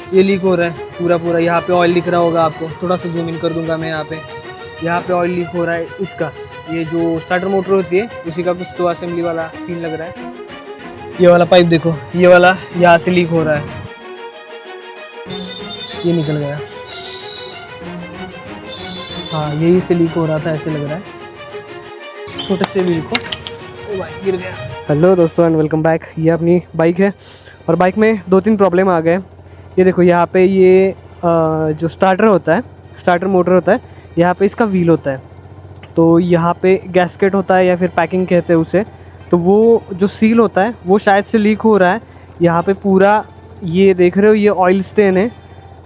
ये लीक हो रहा है पूरा पूरा। यहाँ पे ऑयल दिख रहा होगा आपको, थोड़ा सा जूम इन कर दूंगा मैं। यहाँ पे ऑयल लीक हो रहा है इसका। ये जो स्टार्टर मोटर होती है उसी का कुछ तो असेंबली वाला सीन लग रहा है। ये वाला पाइप देखो, ये वाला यहाँ से लीक हो रहा है, ये निकल गया। हाँ यही से लीक हो रहा था, ऐसे लग रहा है। छोटे से व्हील को भाई गिर गया। हेलो दोस्तों एंड वेलकम बैक। ये अपनी बाइक है और बाइक में 2-3 प्रॉब्लम आ गए। ये देखो यहाँ पे ये जो स्टार्टर होता है, स्टार्टर मोटर होता है, यहाँ पे इसका व्हील होता है। तो यहाँ पे गैस्केट होता है या फिर पैकिंग कहते हैं उसे। तो वो जो सील होता है वो शायद से लीक हो रहा है। यहाँ पे पूरा ये देख रहे हो, ये ऑयल स्टेन है।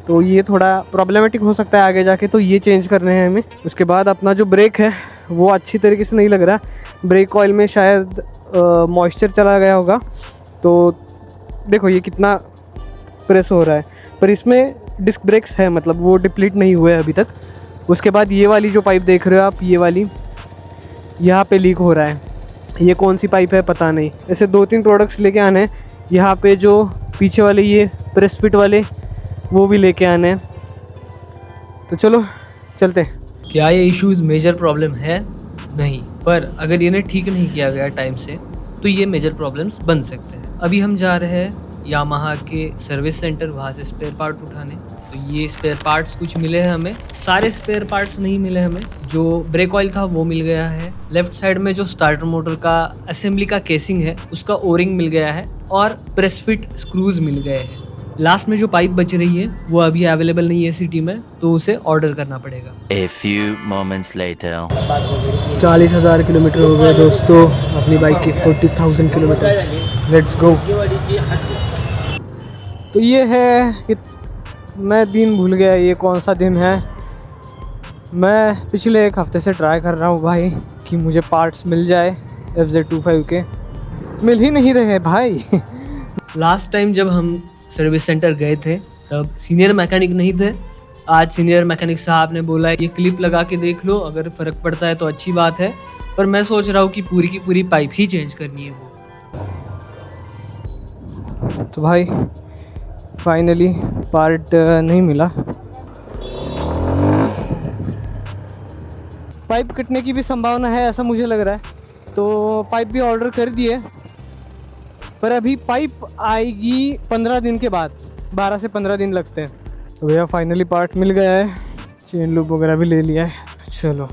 तो ये थोड़ा प्रॉब्लमेटिक हो सकता है आगे जाके, तो ये चेंज करने हैं हमें। उसके बाद अपना जो ब्रेक है वो अच्छी तरीके से नहीं लग रहा। ब्रेक ऑयल में शायद मॉइस्चर चला गया होगा। तो देखो ये कितना प्रेस हो रहा है, पर इसमें डिस्क ब्रेक्स है, मतलब वो डिप्लीट नहीं हुए अभी तक। उसके बाद ये वाली जो पाइप देख रहे हो आप, ये वाली यहाँ पे लीक हो रहा है। ये कौन सी पाइप है पता नहीं। ऐसे 2-3 प्रोडक्ट्स लेके आने हैं। यहाँ पे जो पीछे वाले ये प्रेस फिट वाले वो भी लेके आने हैं। तो चलो चलते हैं। क्या ये इश्यूज़ मेजर प्रॉब्लम है? नहीं, पर अगर इन्हें ठीक नहीं किया गया टाइम से तो ये मेजर प्रॉब्लम्स बन सकते हैं। अभी हम जा रहे हैं यामाहा के सर्विस सेंटर, वहाँ से स्पेयर पार्ट उठाने। तो ये स्पेयर पार्ट्स कुछ मिले हैं हमें, सारे स्पेयर पार्ट्स नहीं मिले हमें। जो ब्रेक ऑयल था वो मिल गया है। लेफ्ट साइड में जो स्टार्टर मोटर का असेंबली का केसिंग है उसका ओरिंग मिल गया है और प्रेस फिट स्क्रूज मिल गए हैं। लास्ट में जो पाइप बच रही है वो अभी अवेलेबल नहीं है सिटी में, तो उसे ऑर्डर करना पड़ेगा। A few moments later. 40,000 kilometre हो गए दोस्तों अपनी बाइक की। 40,000 किलोमीटर। Let's go. तो ये है कि मैं दिन भूल गया ये कौन सा दिन है। मैं पिछले 1 हफ्ते से ट्राई कर रहा हूँ भाई कि मुझे पार्ट्स मिल जाए FZ25 के। मिल ही नहीं रहे भाई। लास्ट टाइम जब हम सर्विस सेंटर गए थे तब सीनियर मैकेनिक नहीं थे। आज सीनियर मैकेनिक साहब ने बोला ये क्लिप लगा के देख लो, अगर फ़र्क पड़ता है तो अच्छी बात है, पर मैं सोच रहा हूँ कि पूरी की पूरी पाइप ही चेंज करनी है वो। तो भाई फाइनली पार्ट नहीं मिला। पाइप कटने की भी संभावना है ऐसा मुझे लग रहा है। तो पाइप भी ऑर्डर कर दिए, पर अभी पाइप आएगी 15 दिन के बाद। 12 से 15 दिन लगते हैं। तो भैया फाइनली पार्ट मिल गया है, चेन लूप वगैरह भी ले लिया है। चलो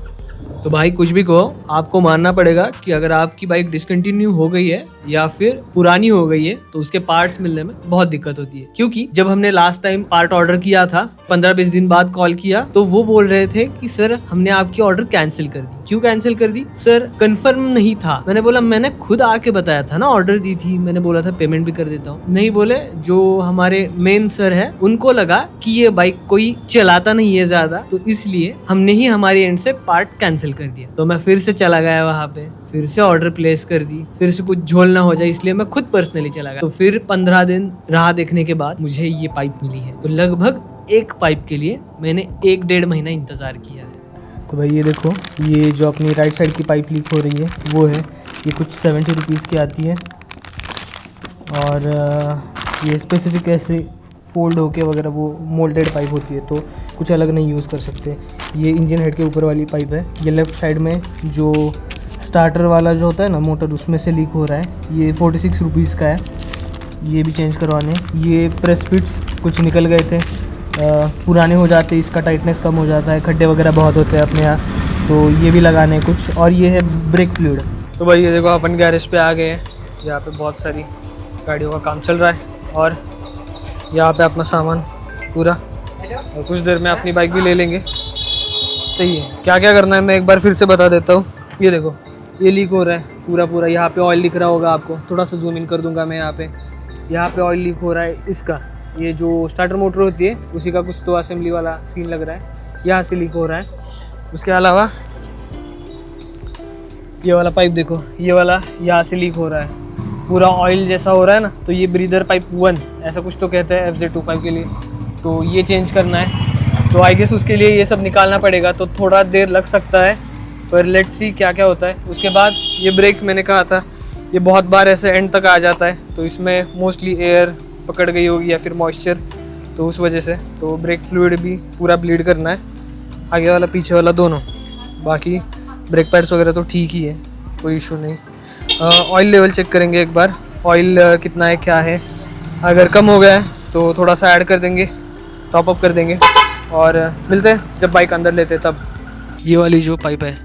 तो भाई कुछ भी कहो, आपको मानना पड़ेगा कि अगर आपकी बाइक डिसकंटिन्यू हो गई है या फिर पुरानी हो गई है तो उसके पार्ट्स मिलने में बहुत दिक्कत होती है। क्योंकि जब हमने लास्ट टाइम पार्ट ऑर्डर किया था, 15-20 दिन बाद कॉल किया तो वो बोल रहे थे कि सर हमने आपकी ऑर्डर कैंसिल कर दी। क्यों कैंसिल कर दी सर? कंफर्म नहीं था। मैंने बोला मैंने खुद आके बताया था ना, ऑर्डर दी थी, मैंने बोला था पेमेंट भी कर देता हूँ। नहीं बोले, जो हमारे मेन सर है उनको लगा कि ये बाइक कोई चलाता नहीं है ज्यादा, तो इसलिए हमने ही हमारी एंड से पार्ट कैंसिल कर दिया। तो मैं फिर से चला गया वहाँ पे, फिर से ऑर्डर प्लेस कर दी, फिर से कुछ झोल ना हो जाए इसलिए मैं खुद पर्सनली चला गया। तो फिर 15 दिन राह देखने के बाद मुझे ये पाइप मिली है। तो लगभग एक पाइप के लिए मैंने 1-1.5 महीना इंतजार किया है। तो भाई ये देखो, ये जो अपनी राइट साइड की पाइप लीक हो रही है वो है। ये कुछ 70 रुपीज़ की आती है और ये स्पेसिफिक ऐसे फोल्ड होके वगैरह वो मोल्डेड पाइप होती है, तो कुछ अलग नहीं यूज़ कर सकते। ये इंजन हेड के ऊपर वाली पाइप है। ये लेफ़्ट साइड में जो स्टार्टर वाला जो होता है ना मोटर, उसमें से लीक हो रहा है। ये 46 रुपीज़ का है, ये भी चेंज करवाने। ये प्रेस फिट्स कुछ निकल गए थे, पुराने हो जाते, इसका टाइटनेस कम हो जाता है, खड्डे वगैरह बहुत होते हैं अपने यहाँ, तो ये भी लगाने कुछ। और ये है ब्रेक फ्लूइड। तो भाई ये देखो अपन गैरेज पे आ गए हैं। यहाँ पे बहुत सारी गाड़ियों का काम चल रहा है और यहाँ पे अपना सामान पूरा, और कुछ देर में अपनी बाइक भी ले लेंगे। सही है। क्या क्या करना है मैं एक बार फिर से बता देता हूँ। ये देखो ये लीक हो रहा है पूरा पूरा। यहाँ पे ऑयल दिख रहा होगा आपको, थोड़ा सा जूम इन कर दूंगा मैं। यहाँ पे ऑयल लीक हो रहा है इसका। ये जो स्टार्टर मोटर होती है उसी का कुछ तो असेंबली वाला सीन लग रहा है, यहाँ से लीक हो रहा है। उसके अलावा ये वाला पाइप देखो, ये वाला यहाँ से लीक हो रहा है, पूरा ऑयल जैसा हो रहा है ना। तो ये ब्रीदर पाइप 1 ऐसा कुछ तो कहते हैं FZ25 के लिए। तो ये चेंज करना है, तो आई गेस उसके लिए ये सब निकालना पड़ेगा। तो थोड़ा देर लग सकता है, पर लेट्स सी क्या क्या होता है। उसके बाद ये ब्रेक मैंने कहा था, ये बहुत बार ऐसे एंड तक आ जाता है, तो इसमें मोस्टली एयर पकड़ गई होगी या फिर मॉइस्चर, तो उस वजह से तो ब्रेक फ्लूइड भी पूरा ब्लीड करना है, आगे वाला पीछे वाला दोनों। बाकी ब्रेक पैड्स वगैरह तो ठीक ही है, कोई इशू नहीं। ऑयल लेवल चेक करेंगे एक बार, ऑयल कितना है क्या है। अगर कम हो गया है तो थोड़ा सा ऐड कर देंगे, टॉप अप कर देंगे और मिलते हैं जब बाइक अंदर लेते तब। ये वाली जो पाइप है,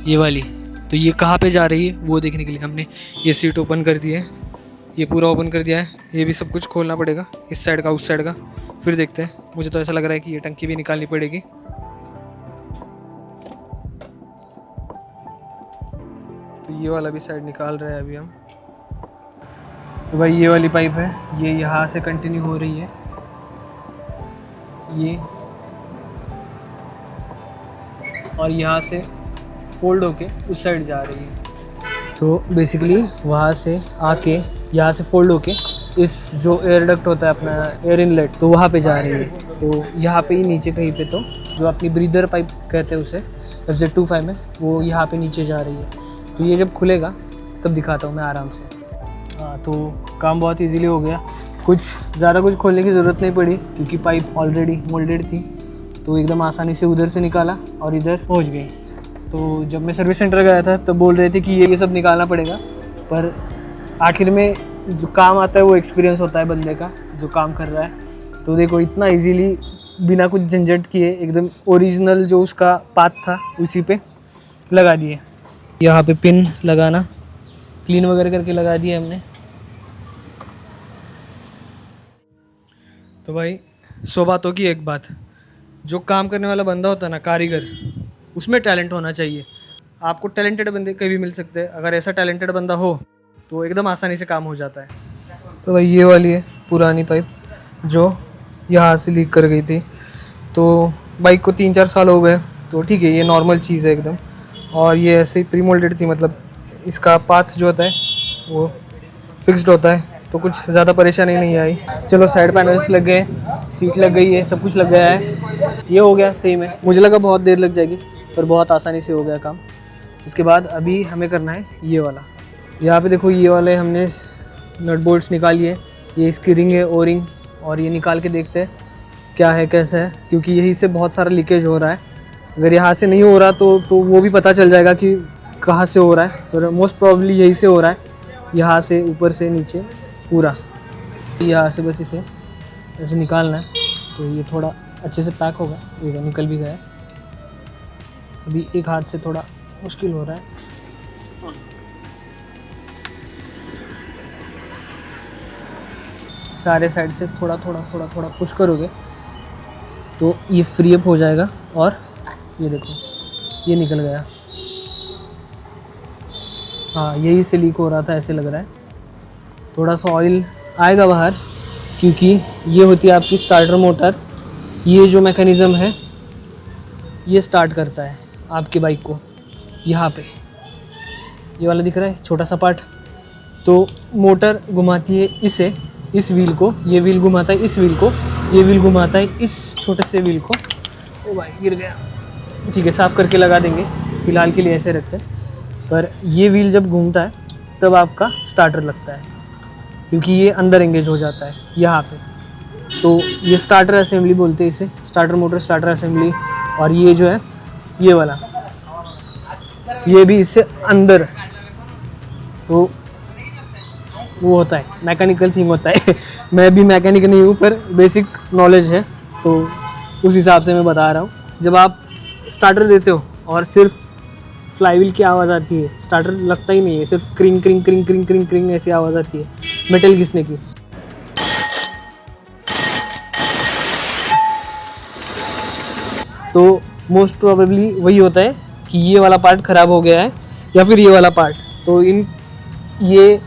ये वाली, तो ये कहाँ पे जा रही है वो देखने के लिए हमने ये सीट ओपन कर दी है, ये पूरा ओपन कर दिया है। ये भी सब कुछ खोलना पड़ेगा, इस साइड का उस साइड का, फिर देखते हैं। मुझे तो ऐसा लग रहा है कि ये टंकी भी निकालनी पड़ेगी। तो ये वाला भी साइड निकाल रहे हैं अभी हम। तो भाई ये वाली पाइप है, ये यहाँ से कंटिन्यू हो रही है, ये और यहाँ से फोल्ड होके उस साइड जा रही है। तो बेसिकली वहाँ से आके यहाँ से फोल्ड होके इस जो एयर डक्ट होता है अपना एयर इनलेट, तो वहाँ पे जा रही है। तो यहाँ पे ही नीचे कहीं पे, तो जो अपनी ब्रीदर पाइप कहते हैं उसे FZ25 में, वो यहाँ पे नीचे जा रही है। तो ये जब खुलेगा तब दिखाता हूँ मैं आराम से। हाँ, तो काम बहुत इजीली हो गया, कुछ ज़्यादा कुछ खोलने की ज़रूरत नहीं पड़ी क्योंकि पाइप ऑलरेडी मोल्डेड थी। तो एकदम आसानी से उधर से निकाला और इधर पहुँच गई। तो जब मैं सर्विस सेंटर गया था तब बोल रहे थे कि ये सब निकालना पड़ेगा, पर आखिर में जो काम आता है वो एक्सपीरियंस होता है बंदे का जो काम कर रहा है। तो देखो इतना इजीली बिना कुछ झंझट किए एकदम ओरिजिनल जो उसका पाथ था उसी पे लगा दिए। यहाँ पे पिन लगाना क्लीन वगैरह करके लगा दिए हमने। तो भाई 100 बातों की एक बात, जो काम करने वाला बंदा होता है ना, कारीगर, उसमें टैलेंट होना चाहिए। आपको टैलेंटेड बंदे कभी मिल सकते हैं, अगर ऐसा टैलेंटेड बंदा हो तो एकदम आसानी से काम हो जाता है। तो भाई ये वाली है पुरानी पाइप जो यहाँ से लीक कर गई थी। तो बाइक को 3-4 साल हो गए, तो ठीक है, ये नॉर्मल चीज़ है एकदम। और ये ऐसे ही प्री मोल्डेड थी, मतलब इसका पाथ जो होता है वो फिक्स्ड होता है, तो कुछ ज़्यादा परेशानी नहीं आई। चलो साइड पैनल्स लग गए, सीट लग गई है, सब कुछ लग गया है, ये हो गया सही में। मुझे लगा बहुत देर लग जाएगी पर बहुत आसानी से हो गया काम। उसके बाद अभी हमें करना है ये वाला। यहाँ पे देखो ये वाले हमने नट बोल्ट्स निकाली है, ये इसकी रिंग है ओ रिंग, और ये निकाल के देखते हैं क्या है कैसा है, क्योंकि यहीं से बहुत सारा लीकेज हो रहा है। अगर यहाँ से नहीं हो रहा तो वो भी पता चल जाएगा कि कहाँ से हो रहा है। तो मोस्ट प्रॉब्ली यहीं से हो रहा है, यहाँ से ऊपर से नीचे पूरा। यहाँ से बस इसे ऐसे निकालना है, तो ये थोड़ा अच्छे से पैक होगा। ये निकल भी गया, अभी एक हाथ से थोड़ा मुश्किल हो रहा है। सारे साइड से थोड़ा थोड़ा पुश करोगे तो ये फ्री अप हो जाएगा। और ये देखो ये निकल गया। हाँ, यही से लीक हो रहा था ऐसे लग रहा है। थोड़ा सा ऑयल आएगा बाहर क्योंकि ये होती है आपकी स्टार्टर मोटर। ये जो मैकेनिज़्म है ये स्टार्ट करता है आपकी बाइक को। यहाँ पे ये वाला दिख रहा है छोटा सा पार्ट, तो मोटर घुमाती है इसे, इस व्हील को, ये व्हील घुमाता है इस व्हील को, ये व्हील घुमाता है इस छोटे से व्हील को। ओ भाई गिर गया, ठीक है साफ़ करके लगा देंगे, फ़िलहाल के लिए ऐसे रखते हैं। पर ये व्हील जब घूमता है तब आपका स्टार्टर लगता है, क्योंकि ये अंदर एंगेज हो जाता है यहाँ पे। तो ये स्टार्टर असेंबली बोलते हैं इसे, स्टार्टर मोटर स्टार्टर असेंबली। और ये जो है ये वाला, ये भी इससे अंदर, तो वो होता है मैकेनिकल थिंग होता है। मैं भी मैकेनिक नहीं हूँ पर बेसिक नॉलेज है, तो उस हिसाब से मैं बता रहा हूँ। जब आप स्टार्टर देते हो और सिर्फ फ्लाईव्हील की आवाज़ आती है, स्टार्टर लगता ही नहीं है, सिर्फ क्रिंग क्रिंग क्रिंग क्रिंग क्रिंग क्रिंग ऐसी आवाज़ आती है मेटल घिसने की। तो मोस्ट प्रोबेबली वही होता है कि ये वाला पार्ट ख़राब हो गया है या फिर ये वाला पार्ट। तो इन ये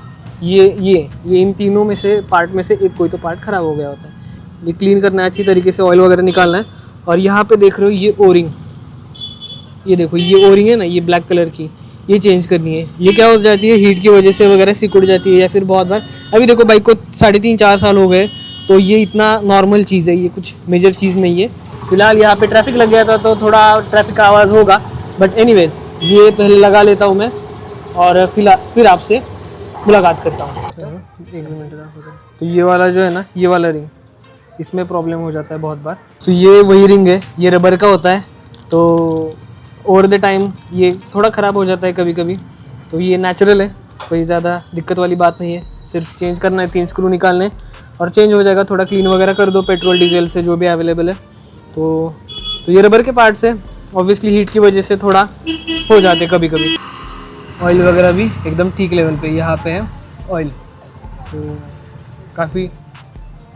इन तीनों में से पार्ट में से एक कोई तो पार्ट ख़राब हो गया होता है। ये क्लीन करना है अच्छी तरीके से, ऑयल वगैरह निकालना है। और यहाँ पे देख रहे हो ये ओरिंग, ये देखो ये ओरिंग है ना, ये ब्लैक कलर की, ये चेंज करनी है। ये क्या हो जाती है, हीट की वजह से वगैरह सिकुड़ जाती है, या फिर बहुत बार, अभी देखो बाइक को 3.5-4 साल हो गए, तो ये इतना नॉर्मल चीज़ है, ये कुछ मेजर चीज़ नहीं है। फिलहाल यहाँ पे ट्रैफिक लग गया था तो थोड़ा ट्रैफिक का आवाज़ होगा, बट एनीवेज ये पहले लगा लेता हूँ मैं और फिर आपसे मुलाकात करता हूँ। 1 मिनट का। तो ये वाला जो है ना, ये वाला रिंग, इसमें प्रॉब्लम हो जाता है बहुत बार। तो ये वही रिंग है, ये रबर का होता है, तो ओवर द टाइम ये थोड़ा ख़राब हो जाता है कभी कभी। तो ये नेचुरल है, कोई ज़्यादा दिक्कत वाली बात नहीं है, सिर्फ चेंज करना है, 3 स्क्रू निकालने और चेंज हो जाएगा। थोड़ा क्लीन वगैरह कर दो पेट्रोल डीजल से जो भी अवेलेबल है। तो ये रबर के पार्ट्स है, ऑब्वियसली हीट की वजह से थोड़ा हो जाते कभी कभी। ऑयल वगैरह भी एकदम ठीक लेवल पे यहाँ पे है ऑयल, तो काफ़ी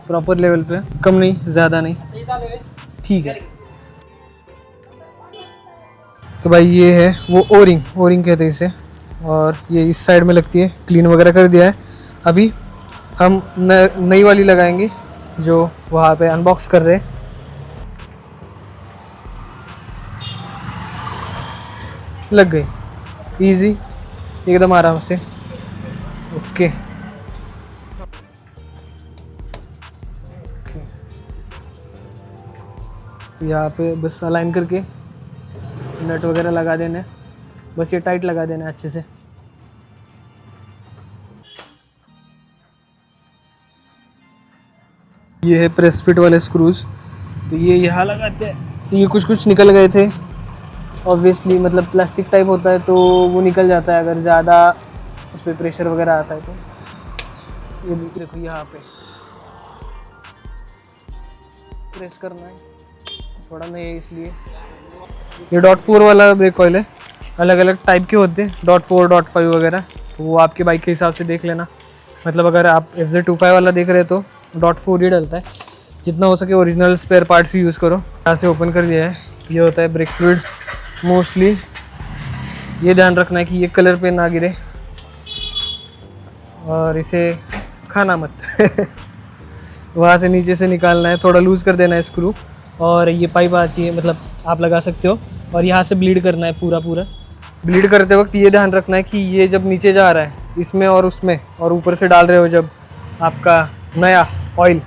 प्रॉपर लेवल पे, कम नहीं ज़्यादा नहीं, ठीक है। तो भाई ये है वो ओरिंग कहते हैं इसे, और ये इस साइड में लगती है। क्लीन वगैरह कर दिया है, अभी हम नई वाली लगाएंगे जो वहाँ पे अनबॉक्स कर रहे हैं। लग गई इजी, एकदम आराम से। ओके तो यहाँ पे बस अलाइन करके नट वगैरह लगा देना, बस ये टाइट लगा देना अच्छे से। ये है प्रेस फिट वाले स्क्रूज, तो ये यहाँ लगाते हैं। तो ये कुछ निकल गए थे ऑब्वियसली, मतलब प्लास्टिक टाइप होता है तो वो निकल जाता है अगर ज़्यादा उस पर प्रेशर वगैरह आता है। तो ये देखो यहाँ पे प्रेस करना है, थोड़ा नहीं है इसलिए। ये .4 वाला ब्रेक ऑयल है, अलग अलग टाइप के होते हैं, .4, .5 वगैरह, तो वो आपके बाइक के हिसाब से देख लेना। मतलब अगर आप FZ25 वाला देख रहे हो तो .4 ही डलता है। जितना हो सके ओरिजिनल स्पेयर पार्ट्स ही यूज़ करो। यहाँ से ओपन कर दिया है, ये होता है ब्रेक फ्लूइड। मोस्टली ये ध्यान रखना है कि ये कलर पे ना गिरे और इसे खाना मत वहाँ से नीचे से निकालना है, थोड़ा लूज़ कर देना है स्क्रू। और ये पाइप आती है, मतलब आप लगा सकते हो, और यहाँ से ब्लीड करना है पूरा। ब्लीड करते वक्त ये ध्यान रखना है कि ये जब नीचे जा रहा है इसमें और उसमें, और ऊपर से डाल रहे हो जब आपका नया ऑयल,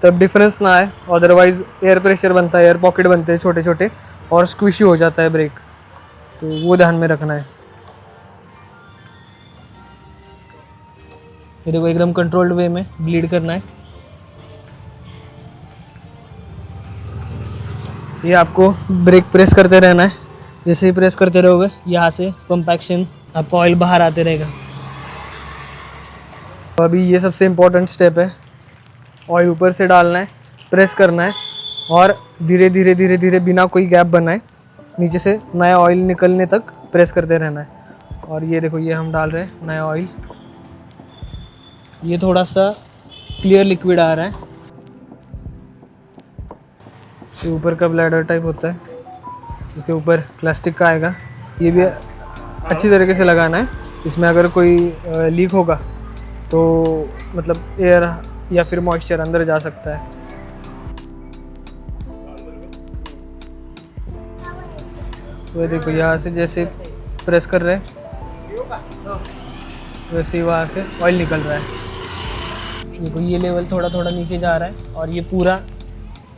तब डिफरेंस ना आए, अदरवाइज़ एयर प्रेशर बनता है, एयर पॉकेट बनते हैं छोटे छोटे और स्क्विशी हो जाता है ब्रेक, तो वो ध्यान में रखना है। ये देखो एकदम कंट्रोल्ड वे में ब्लीड करना है। ये आपको ब्रेक प्रेस करते रहना है, जैसे ही प्रेस करते रहोगे यहाँ से पंप एक्शन आपका ऑयल बाहर आते रहेगा। तो अभी ये सबसे इम्पोर्टेंट स्टेप है, ऑयल ऊपर से डालना है, प्रेस करना है और धीरे धीरे बिना कोई गैप बनाए नीचे से नया ऑयल निकलने तक प्रेस करते रहना है। और ये देखो ये हम डाल रहे हैं नया ऑयल, ये थोड़ा सा क्लियर लिक्विड आ रहा है। ये ऊपर का ब्लैडर टाइप होता है, इसके ऊपर प्लास्टिक का आएगा, ये भी अच्छी तरीके से लगाना है। इसमें अगर कोई लीक होगा तो मतलब एयर या फिर मॉइस्चर अंदर जा सकता है। वो देखो यहाँ से जैसे प्रेस कर रहे हैं वैसे ही वहाँ से ऑयल निकल रहा है। देखो ये लेवल थोड़ा थोड़ा नीचे जा रहा है और ये पूरा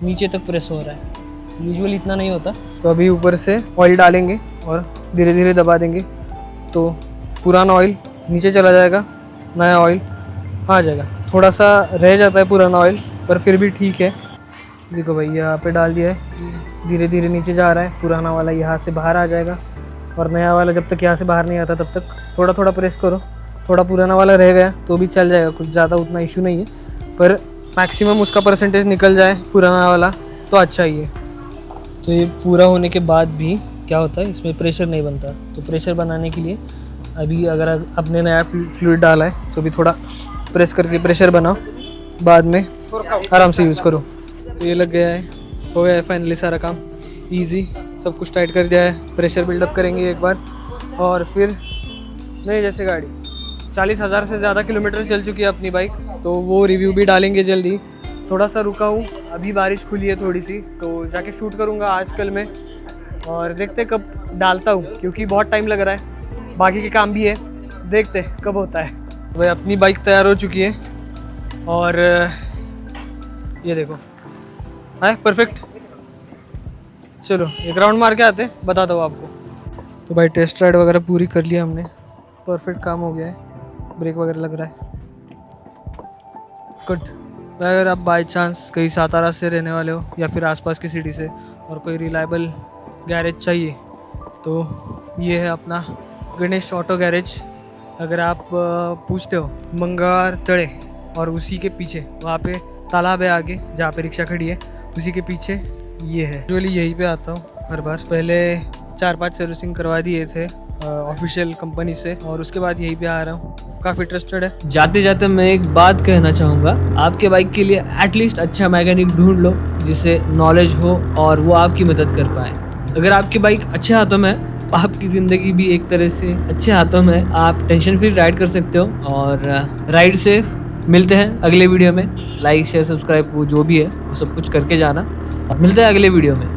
नीचे तक प्रेस हो रहा है। यूजुअली इतना नहीं होता। तो अभी ऊपर से ऑयल डालेंगे और धीरे धीरे दबा देंगे तो पुराना ऑयल नीचे चला जाएगा, नया ऑयल आ जाएगा। थोड़ा सा रह जाता है पुराना ऑयल पर फिर भी ठीक है। देखो भाई यहाँ पे डाल दिया है, धीरे धीरे नीचे जा रहा है, पुराना वाला यहाँ से बाहर आ जाएगा और नया वाला जब तक यहाँ से बाहर नहीं आता तब तक थोड़ा थोड़ा प्रेस करो। थोड़ा पुराना वाला रह गया तो भी चल जाएगा, कुछ ज़्यादा उतना इशू नहीं है, पर मैक्सिमम उसका परसेंटेज निकल जाए पुराना वाला तो अच्छा ही है। तो ये पूरा होने के बाद भी क्या होता है, इसमें प्रेशर नहीं बनता। तो प्रेशर बनाने के लिए अभी अगर आपने नया फ्लूइड डाला है तो भी थोड़ा प्रेस करके प्रेशर बनाओ, बाद में आराम से यूज़ करो। तो ये लग गया है, हो गया है फाइनली सारा काम इजी, सब कुछ टाइट कर दिया है। प्रेशर बिल्डअप करेंगे एक बार और फिर नहीं, जैसे गाड़ी 40,000 से ज़्यादा किलोमीटर चल चुकी है अपनी बाइक, तो वो रिव्यू भी डालेंगे जल्दी। थोड़ा सा रुका हूँ, अभी बारिश खुली है थोड़ी सी, तो जाके शूट करूँगा आजकल में और देखते कब डालता हूँ, क्योंकि बहुत टाइम लग रहा है, बाकी के काम भी है, देखते कब होता है। भाई अपनी बाइक तैयार हो चुकी है और ये देखो है परफेक्ट। चलो एक राउंड मार के आते, बताता हूँ आपको। तो भाई टेस्ट राइड वगैरह पूरी कर लिया हमने, परफेक्ट काम हो गया है, ब्रेक वगैरह लग रहा है, गुड। अगर आप बाई चांस कहीं सातारा से रहने वाले हो या फिर आसपास की सिटी से और कोई रिलायबल गैरेज चाहिए तो ये है अपना गणेश ऑटो गैरेज। अगर आप पूछते हो मंगार तड़े और उसी के पीछे वहाँ पे तालाब है आगे जहाँ पे रिक्शा खड़ी है, उसी के पीछे ये है। यूजुअली यहीं पे आता हूँ हर बार। पहले 4-5 सर्विसिंग करवा दिए थे ऑफिशियल कंपनी से और उसके बाद यहीं पे आ रहा हूँ। काफ़ी ट्रस्टेड है। जाते जाते मैं एक बात कहना चाहूँगा, आपके बाइक के लिए एटलीस्ट अच्छा मैकेनिक ढूंढ लो जिसे नॉलेज हो और वो आपकी मदद कर पाए। अगर आपकी बाइक अच्छे हाथों में है, आपकी ज़िंदगी भी एक तरह से अच्छे हाथों में है। आप टेंशन फ्री राइड कर सकते हो और राइड सेफ। मिलते हैं अगले वीडियो में। लाइक शेयर सब्सक्राइब वो जो भी है वो सब कुछ करके जाना। मिलते हैं अगले वीडियो में।